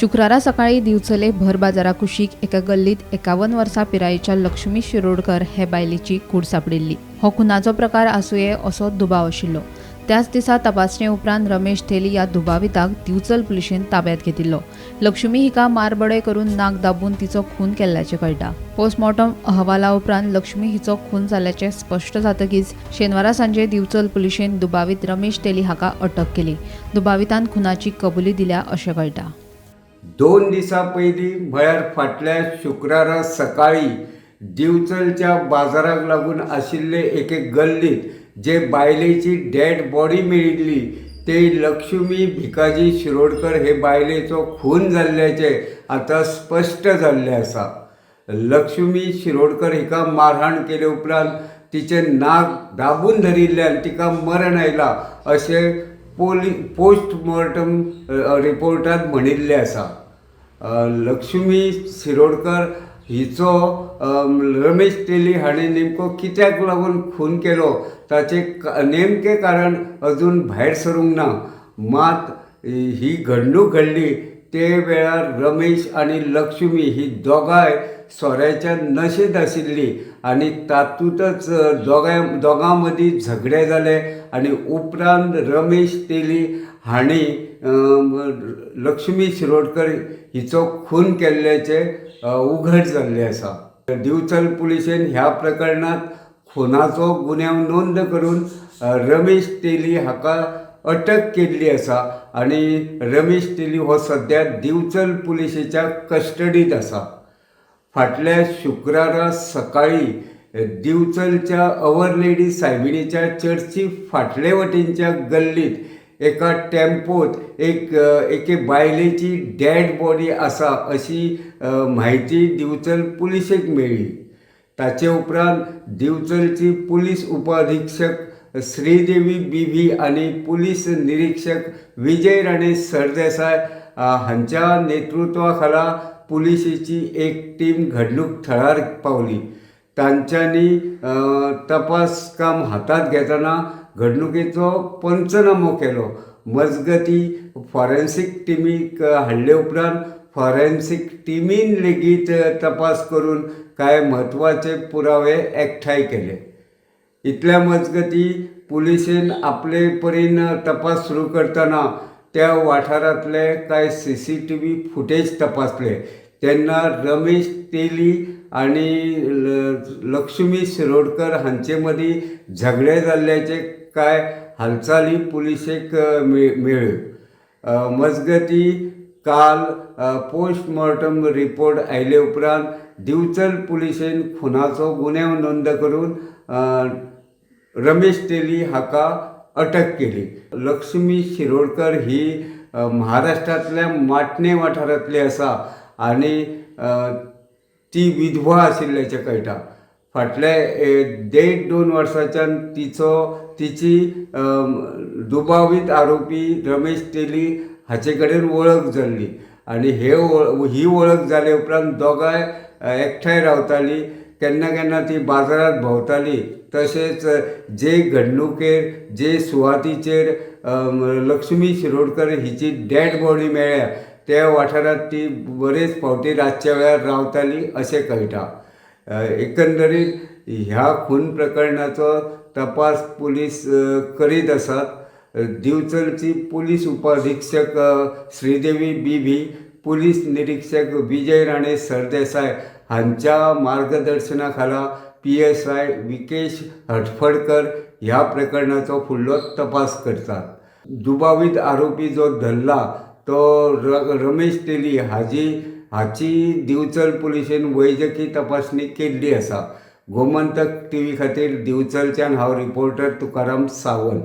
शुक्रारा सकाळी दिवचले भर बाजारा कुशीक एका गल्लीत 51 वर्सां पिरायेच्या लक्ष्मी शिरोडकर हे बायलेची कूड सापडिल्ली। हो खुनाचो प्रकार आसूये असो दुबाव आशिल्लो। त्याच दिसा तपासणे उपरांत रमेश थेली ह्या दुबाविताक दिवचल पुलिशेन ताब्यात घेतिल्लो। लक्ष्मी हिका मारबडय करून नाक दाबून तिचो खून केल्ल्याचें कळटा। पोस्टमॉर्टम अहवाला उपरांत लक्ष्मी हिचो खून जाल्ल्याचें स्पश्ट जातकीच शेनवारा सांजे दिवचल पुलिशेन दुबावित रमेश थेली हाका अटक केली। दुबावितान खुनाची कबुली दिल्या अशें कळटा। 2 दिसां पयलीं म्हळ्यार फाटल्या शुक्रारा सकाळी दिवचलच्या बाजाराक लागून आशिल्ले एके गल्लीत जे बायलेची डेड बॉडी मेळिल्ली ते लक्ष्मी भिकाजी शिरोडकर हे बायलेचो खून जाल्ल्याचे आतां स्पश्ट जाल्ले आसा। लक्ष्मी शिरोडकर हिका मारहाण केले उपरांत तिचें नाक दाबून धरिल्ल्यान तिका मरण आयला अशें पोस्टमॉर्टम रिपोर्टांत म्हणिल्लें आसा। लक्ष्मी शिरोडकर हिचो रमेश थेली हाणें नेमको कित्याक लागून खून केलो ताचें नेमकें कारण अजून भायर सरूंक ना। मात ही घडणूक घडली ते वेळार रमेश आनी लक्ष्मी ही दोगांय सोऱ्याच्या नशेंत आशिल्लीं आनी तातूंतच दोगां मदीं झगडे जाले आनी उपरांत रमेश थेली हांणी लक्ष्मी शिरोडकर हिचो खून केल्ल्याचें उघड जाल्लें आसा। दिवचल पुलिशेन ह्या प्रकरणांत खुनाचो गुन्यांव नोंद करून रमेश थेली हाका अटक केल्ली आसा आनी रमेश थेली हो सद्या दिवचल पुलिशेच्या कस्टडींत आसा। फाटल्या शुक्रारा सकाळी दिवचलच्या अवर लेडी सायबिणीच्या चर्ची फाटले वटेनच्या गल्लीत एका टेम्पोत एके बायलेची डेड बॉडी आसा अशी म्हायती दिवचल पुलिशेक मेळ्ळी। ताचे उपरांत दिवचलची पुलीस उपअधीक्षक श्रीदेवी बीवी आनी पुलीस निरीक्षक विजय राणे सरदेसाय हांच्या नेतृत्वा खाला पुलिशेची एक टीम घडणूक थळार पावली। तांच्यांनी तपास काम हातांत घेतना घडणुकेचो पंचनामो केलो। मजगती फॉरेन्सीक टिमीक हाडले उपरांत फॉरेन्सीक टिमीन लेगीत तपास करून कांय म्हत्वाचे पुरावे एकठांय केले। इतल्या मजगती पुलिशेन आपले परीन तपास सुरू करतना त्या वाठारांतले कांय CCTV फुटेज तपासले तेन्ना रमेश थेली आनी लक्ष्मी शिरोडकर हांचे मदीं झगडे जाल्ल्याचे कांय हालचाली पुलिशेक मेळ्ळ्यो। मजगती काल पोस्टमॉर्टम रिपोर्ट आयले उपरांत दिवचल पुलिशेन खुनाचो गुन्यांव नोंद करून रमेश थेली हाका अटक केली। लक्ष्मी शिरोडकर ही महाराष्ट्रांतल्या माटणे वाठारांतली आसा आनी ती विधवा आशिल्ल्याचें कळटा। फाटल्या 1.5-2 वर्सांच्यान तिची दुबावीत आरोपी रमेश थेली हाचे कडेन वळख जाल्ली आनी ही वळख जाले उपरांत दोगांय एकठांय रावतालीं। केन्ना केन्ना ती बाजारांत भोंवताली तशेंच जे घडणुकेर जे सुवातीचेर लक्ष्मी शिरोडकर हिची डेड बॉडी मेळ्ळ्या त्या वाठारांत ती बरेच फावटी रातच्या वेळार रावताली अशें कळटा। एकंदरीत ह्या खून प्रकरणाचो तपास पुलीस करीत आसात। दिवचलची पुलीस उपअधीक्षक श्रीदेवी बीवी, पुलीस निरीक्षक विजय राणे सरदेसाय हांच्या मार्गदर्शना खाला PSI विकेश हटफडकर ह्या प्रकरणाचो फुडलो तपास करतात। दुबावीत आरोपी जो धरला तो रमेश थेली हाची दिवचल पुलिशेन वैजकी तपासणी केल्ली आसा। गोमंतक TV खातीर दिवचलच्यान हांव रिपोर्टर तुकाराम सावंत।